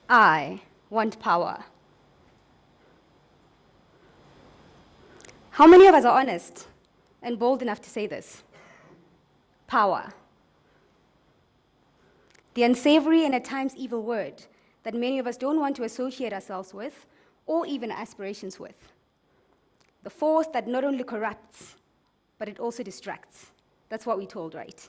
I want power. How many of us are honest and bold enough to say this? Power. The unsavory and at times evil word that many of us don't want to associate ourselves with or even aspirations with. The force that not only corrupts, but it also distracts. That's what we're told, right?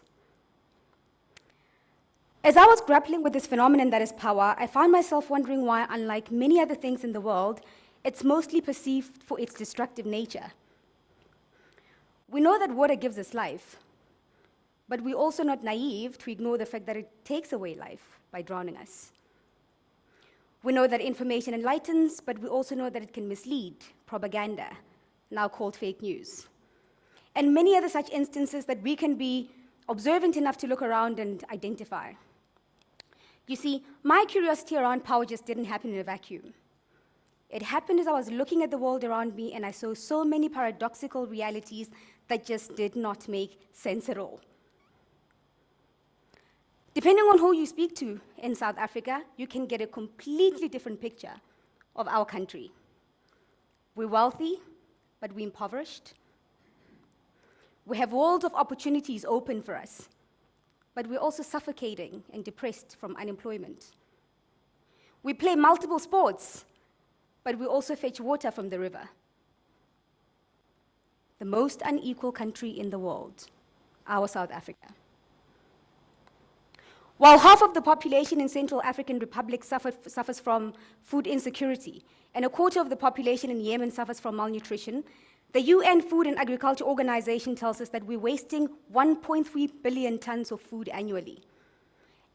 As I was grappling with this phenomenon that is power, I found myself wondering why, unlike many other things in the world, it's mostly perceived for its destructive nature. We know that water gives us life, but we're also not naive to ignore the fact that it takes away life by drowning us. We know that information enlightens, but we also know that it can mislead, propaganda, now called fake news. And many other such instances that we can be observant enough to look around and identify. You see, my curiosity around power just didn't happen in a vacuum. It happened as I was looking at the world around me and I saw so many paradoxical realities that just did not make sense at all. Depending on who you speak to in South Africa, you can get a completely different picture of our country. We're wealthy, but we're impoverished. We have worlds of opportunities open for us, but we're also suffocating and depressed from unemployment. We play multiple sports, but we also fetch water from the river. The most unequal country in the world, our South Africa. While half of the population in Central African Republic suffers from food insecurity, and a quarter of the population in Yemen suffers from malnutrition, the UN Food and Agriculture Organization tells us that we're wasting 1.3 billion tons of food annually,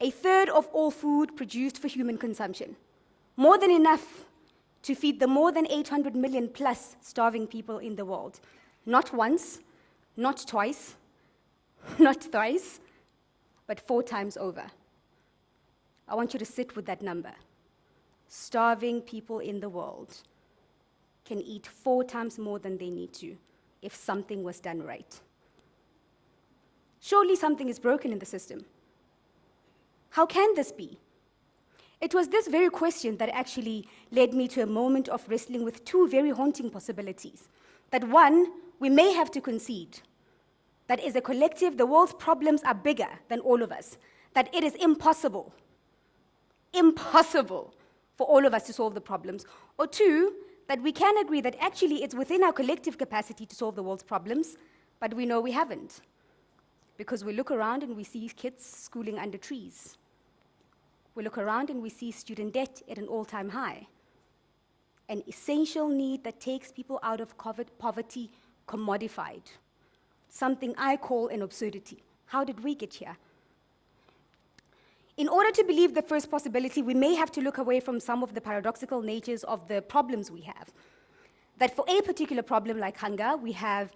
a third of all food produced for human consumption, more than enough to feed the more than 800 million plus starving people in the world. Not once, not twice, not thrice, but 4 times over. I want you to sit with that number. Starving people in the world can eat 4 times more than they need to if something was done right. Surely something is broken in the system. How can this be? It was this very question that actually led me to a moment of wrestling with 2 very haunting possibilities. That one, we may have to concede that as a collective, the world's problems are bigger than all of us, that it is impossible for all of us to solve the problems. Or 2, that we can agree that actually it's within our collective capacity to solve the world's problems, but we know we haven't. Because we look around and we see kids schooling under trees. We look around and we see student debt at an all-time high. An essential need that takes people out of poverty commodified. Something I call an absurdity. How did we get here? In order to believe the first possibility, we may have to look away from some of the paradoxical natures of the problems we have. That for a particular problem like hunger, we have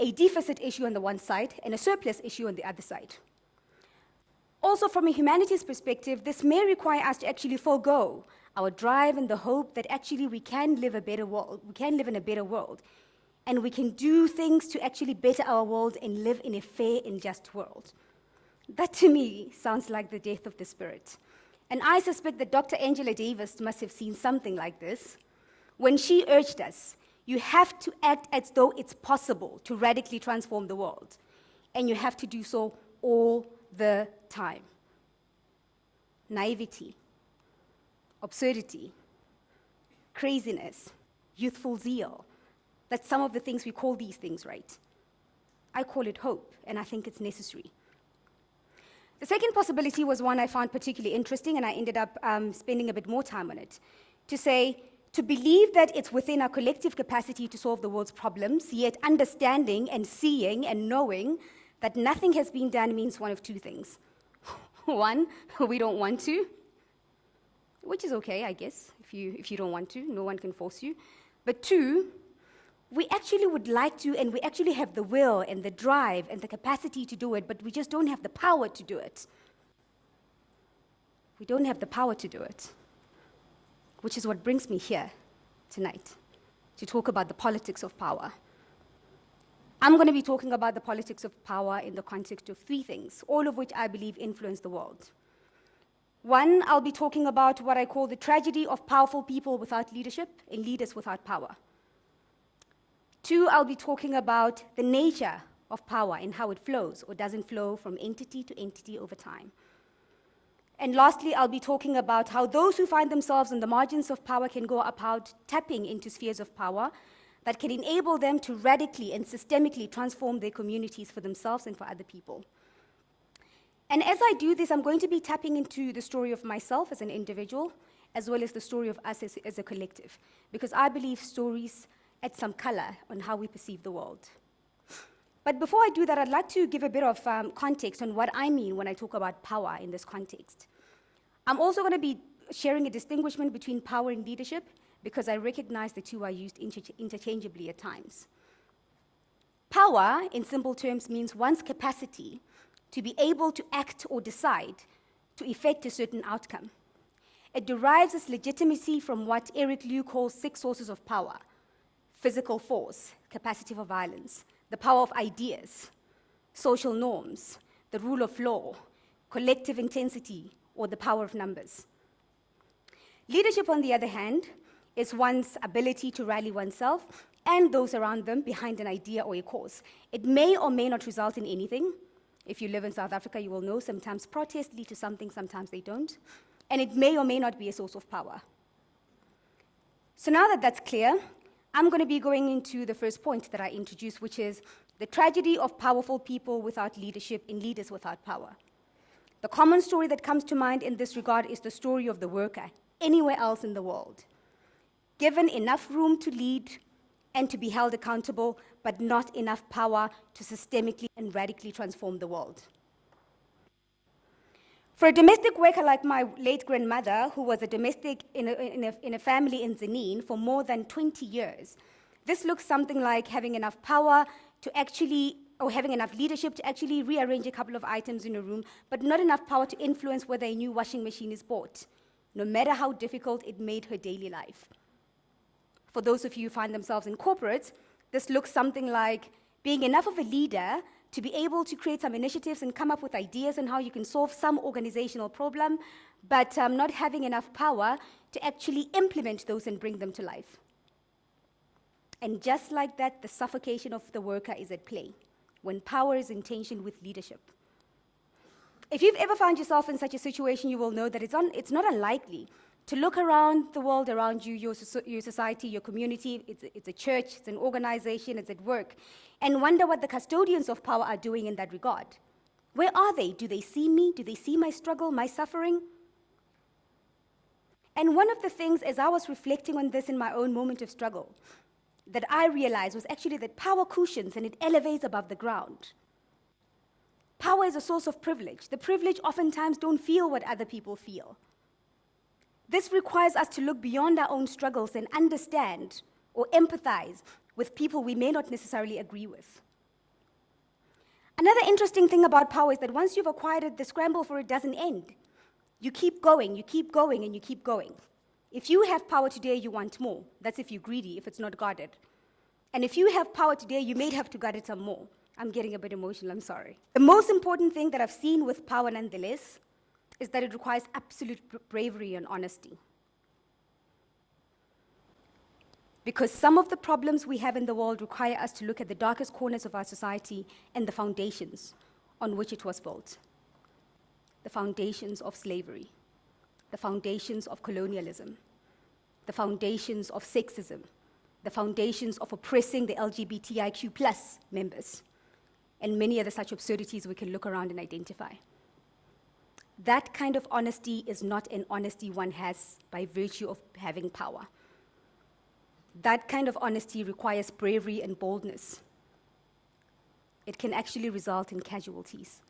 a deficit issue on the one side and a surplus issue on the other side. Also, from a humanities perspective, this may require us to actually forego our drive and the hope that actually we can live a better world, we can live in a better world, and we can do things to actually better our world and live in a fair and just world. That to me sounds like the death of the spirit. And I suspect that Dr. Angela Davis must have seen something like this when she urged us, you have to act as though it's possible to radically transform the world. And you have to do so all the time. Naivety, absurdity, craziness, youthful zeal. That's some of the things we call these things, right? I call it hope, and I think it's necessary. The second possibility was one I found particularly interesting, and I ended up spending a bit more time on it, to believe that it's within our collective capacity to solve the world's problems, yet understanding and seeing and knowing that nothing has been done means one of 2 things. 1, we don't want to, which is okay, I guess, if you don't want to, no one can force you. But 2, we actually would like to, and we actually have the will and the drive and the capacity to do it, but we just don't have the power to do it. We don't have the power to do it, which is what brings me here tonight, to talk about the politics of power. I'm going to be talking about the politics of power in the context of 3 things, all of which I believe influence the world. One, I'll be talking about what I call the tragedy of powerful people without leadership and leaders without power. Two, I'll be talking about the nature of power and how it flows or doesn't flow from entity to entity over time. And lastly, I'll be talking about how those who find themselves on the margins of power can go about tapping into spheres of power that can enable them to radically and systemically transform their communities for themselves and for other people. And as I do this, I'm going to be tapping into the story of myself as an individual, as well as the story of us as a collective, because I believe stories add some color on how we perceive the world. But before I do that, I'd like to give a bit of context on what I mean when I talk about power in this context. I'm also going to be sharing a distinguishment between power and leadership, because I recognize the two are used interchangeably at times. Power, in simple terms, means one's capacity to be able to act or decide to effect a certain outcome. It derives its legitimacy from what Eric Liu calls 6 sources of power: physical force, capacity for violence, the power of ideas, social norms, the rule of law, collective intensity, or the power of numbers. Leadership, on the other hand, is one's ability to rally oneself and those around them behind an idea or a cause. It may or may not result in anything. If you live in South Africa, you will know sometimes protests lead to something, sometimes they don't. And it may or may not be a source of power. So now that that's clear, I'm going to be going into the first point that I introduced, which is the tragedy of powerful people without leadership and leaders without power. The common story that comes to mind in this regard is the story of the worker, anywhere else in the world. Given enough room to lead and to be held accountable, but not enough power to systemically and radically transform the world. For a domestic worker like my late grandmother, who was a domestic in a family in Zanin for more than 20 years, this looks something like having enough power to actually, or having enough leadership to actually rearrange a couple of items in a room, but not enough power to influence whether a new washing machine is bought, no matter how difficult it made her daily life. For those of you who find themselves in corporates, this looks something like being enough of a leader to be able to create some initiatives and come up with ideas on how you can solve some organizational problem, but not having enough power to actually implement those and bring them to life. And just like that, the suffocation of the worker is at play when power is in tension with leadership. If you've ever found yourself in such a situation, you will know that it's not unlikely to look around the world around you, your society, your community, it's a church, it's an organization, it's at work, and wonder what the custodians of power are doing in that regard. Where are they? Do they see me? Do they see my struggle, my suffering? And one of the things, as I was reflecting on this in my own moment of struggle, that I realized was actually that power cushions and it elevates above the ground. Power is a source of privilege. The privileged oftentimes don't feel what other people feel. This requires us to look beyond our own struggles and understand or empathize with people we may not necessarily agree with. Another interesting thing about power is that once you've acquired it, the scramble for it doesn't end. You keep going, and you keep going. If you have power today, you want more. That's if you're greedy, if it's not guarded. And if you have power today, you may have to guard it some more. I'm getting a bit emotional, I'm sorry. The most important thing that I've seen with power, nonetheless, is that it requires absolute bravery and honesty. Because some of the problems we have in the world require us to look at the darkest corners of our society and the foundations on which it was built. The foundations of slavery, the foundations of colonialism, the foundations of sexism, the foundations of oppressing the LGBTIQ+ members, and many other such absurdities we can look around and identify. That kind of honesty is not an honesty one has by virtue of having power. That kind of honesty requires bravery and boldness. It can actually result in casualties.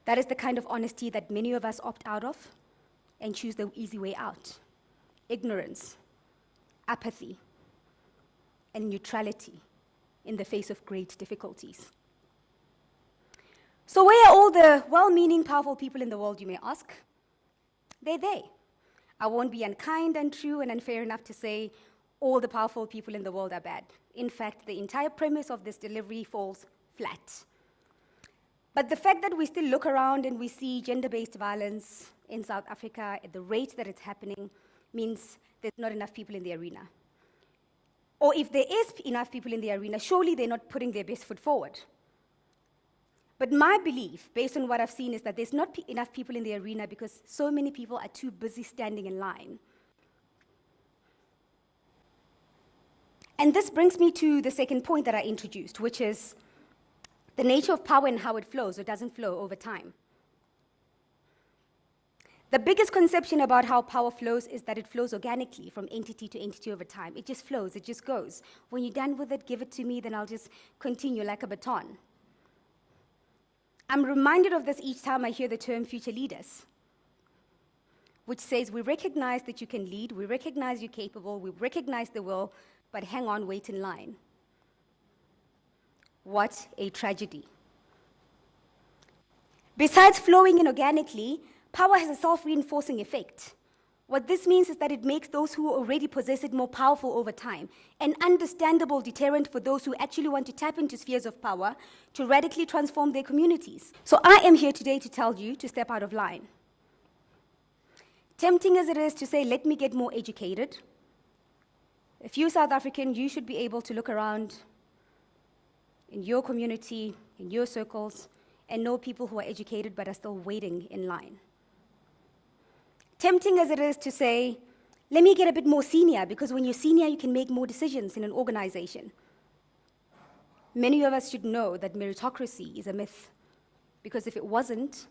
That is the kind of honesty that many of us opt out of and choose the easy way out. Ignorance, apathy, and neutrality in the face of great difficulties. So where are all the well-meaning, powerful people in the world, you may ask? They're there. I won't be unkind, untrue, and unfair enough to say all the powerful people in the world are bad. In fact, the entire premise of this delivery falls flat. But the fact that we still look around and we see gender-based violence, in South Africa at the rate that it's happening means there's not enough people in the arena. Or if there is enough people in the arena, surely they're not putting their best foot forward. But my belief, based on what I've seen, is that there's not enough people in the arena because so many people are too busy standing in line. And this brings me to the second point that I introduced, which is the nature of power and how it flows or doesn't flow over time. The biggest conception about how power flows is that it flows organically from entity to entity over time. It just flows, it just goes. When you're done with it, give it to me, then I'll just continue like a baton. I'm reminded of this each time I hear the term future leaders, which says we recognize that you can lead, we recognize you're capable, we recognize the will, but hang on, wait in line. What a tragedy. Besides flowing in organically, power has a self-reinforcing effect. What this means is that it makes those who already possess it more powerful over time, an understandable deterrent for those who actually want to tap into spheres of power to radically transform their communities. So I am here today to tell you to step out of line. Tempting as it is to say, let me get more educated, if you're South African, you should be able to look around in your community, in your circles, and know people who are educated but are still waiting in line. Tempting as it is to say, let me get a bit more senior, because when you're senior, you can make more decisions in an organization. Many of us should know that meritocracy is a myth, because if it wasn't,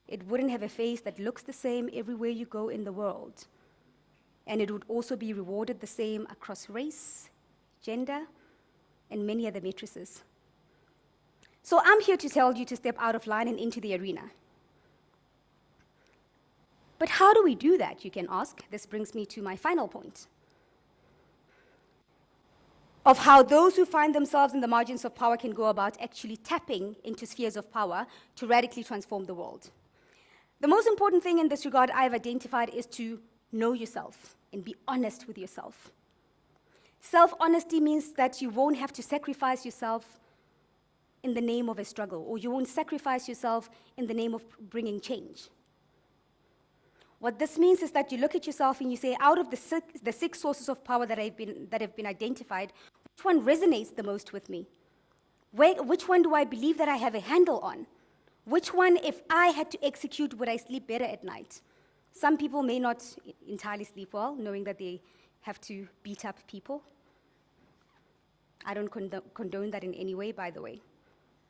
it wouldn't have a face that looks the same everywhere you go in the world. And it would also be rewarded the same across race, gender, and many other matrices. So I'm here to tell you to step out of line and into the arena. But how do we do that, you can ask? This brings me to my final point of how those who find themselves in the margins of power can go about actually tapping into spheres of power to radically transform the world. The most important thing in this regard I've identified is to know yourself and be honest with yourself. Self-honesty means that you won't have to sacrifice yourself in the name of a struggle, or you won't sacrifice yourself in the name of bringing change. What this means is that you look at yourself and you say, out of the six sources of power that have been identified, which one resonates the most with me? Which one do I believe that I have a handle on? Which one, if I had to execute, would I sleep better at night? Some people may not entirely sleep well, knowing that they have to beat up people. I don't condone that in any way, by the way.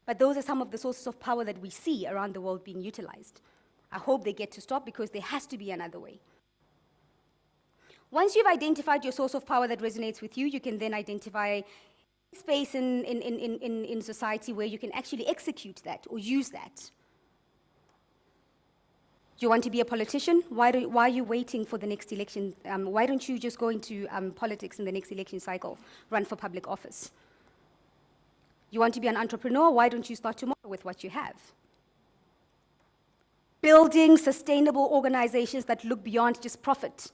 But those are some of the sources of power that we see around the world being utilized. I hope they get to stop, because there has to be another way. Once you've identified your source of power that resonates with you, you can then identify space in society where you can actually execute that or use that. Do you want to be a politician? Why are you waiting for the next election? Why don't you just go into politics in the next election cycle, run for public office? You want to be an entrepreneur? Why don't you start tomorrow with what you have? Building sustainable organizations that look beyond just profit.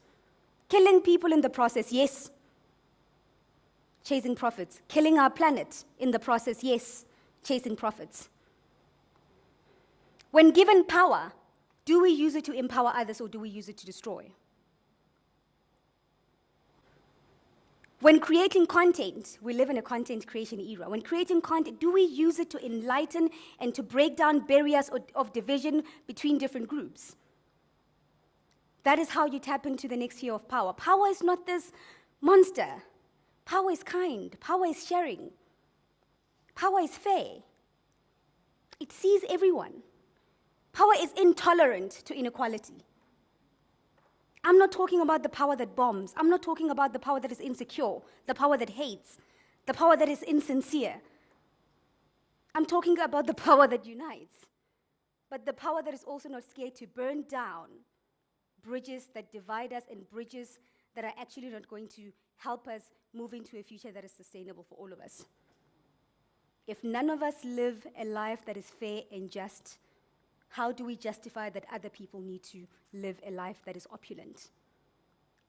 Killing people in the process, yes. Chasing profits. Killing our planet in the process, yes. Chasing profits. When given power, do we use it to empower others, or do we use it to destroy? When creating content, we live in a content creation era. When creating content, do we use it to enlighten and to break down barriers of division between different groups? That is how you tap into the next sphere of power. Power is not this monster. Power is kind. Power is sharing. Power is fair. It sees everyone. Power is intolerant to inequality. I'm not talking about the power that bombs. I'm not talking about the power that is insecure, the power that hates, the power that is insincere. I'm talking about the power that unites, but the power that is also not scared to burn down bridges that divide us and bridges that are actually not going to help us move into a future that is sustainable for all of us. If none of us live a life that is fair and just, how do we justify that other people need to live a life that is opulent?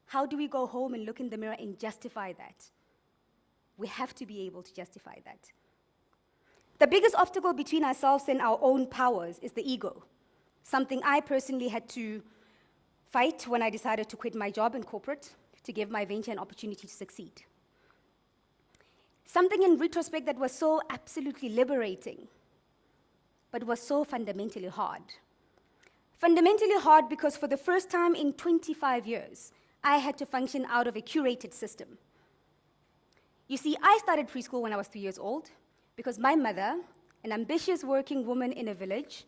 How do we go home and look in the mirror and justify that? We have to be able to justify that. The biggest obstacle between ourselves and our own powers is the ego, something I personally had to fight when I decided to quit my job in corporate to give my venture an opportunity to succeed. Something in retrospect that was so absolutely liberating, but was so fundamentally hard. Fundamentally hard because for the first time in 25 years, I had to function out of a curated system. You see, I started preschool when I was 3 years old because my mother, an ambitious working woman in a village,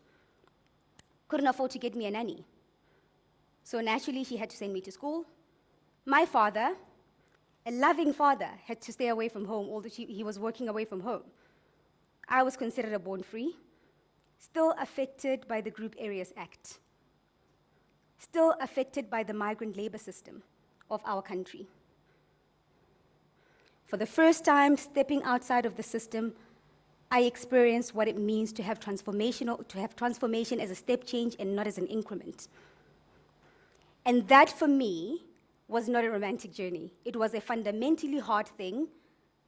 couldn't afford to get me a nanny. So naturally, she had to send me to school. My father, a loving father, had to stay away from home, although he was working away from home. I was considered a born free, still affected by the Group Areas Act, still affected by the migrant labor system of our country. For the first time, stepping outside of the system, I experienced what it means to have transformation as a step change and not as an increment. And that, for me, was not a romantic journey. It was a fundamentally hard thing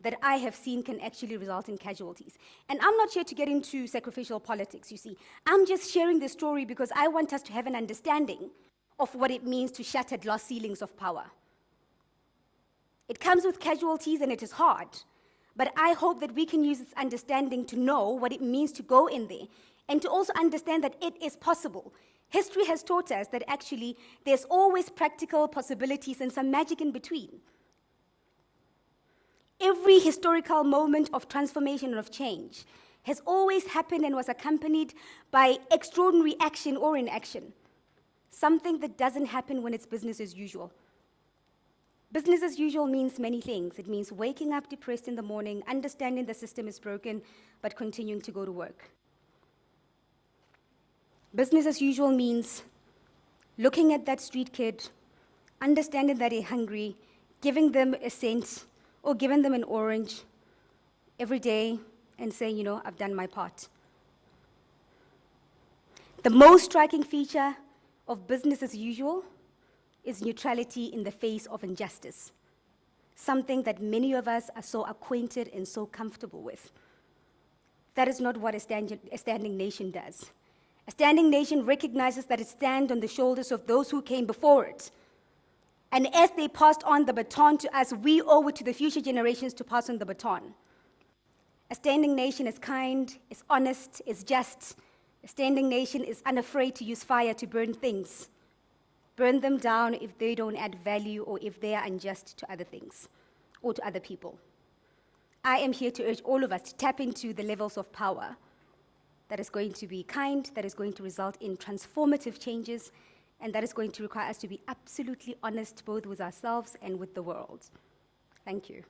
that I have seen can actually result in casualties. And I'm not here to get into sacrificial politics, you see. I'm just sharing this story because I want us to have an understanding of what it means to shatter glass ceilings of power. It comes with casualties and it is hard, but I hope that we can use this understanding to know what it means to go in there and to also understand that it is possible. History has taught us that actually there's always practical possibilities and some magic in between. Every historical moment of transformation and of change has always happened and was accompanied by extraordinary action or inaction, something that doesn't happen when it's business as usual. Business as usual means many things. It means waking up depressed in the morning, understanding the system is broken, but continuing to go to work. Business as usual means looking at that street kid, understanding that they're hungry, giving them a cent or giving them an orange every day and saying, I've done my part. The most striking feature of business as usual is neutrality in the face of injustice, something that many of us are so acquainted and so comfortable with. That is not what a standing nation does. A standing nation recognizes that it stands on the shoulders of those who came before it. And as they passed on the baton to us, we owe it to the future generations to pass on the baton. A standing nation is kind, is honest, is just. A standing nation is unafraid to use fire to burn things. Burn them down if they don't add value or if they are unjust to other things or to other people. I am here to urge all of us to tap into the levels of power that is going to be kind, that is going to result in transformative changes, and that is going to require us to be absolutely honest both with ourselves and with the world. Thank you.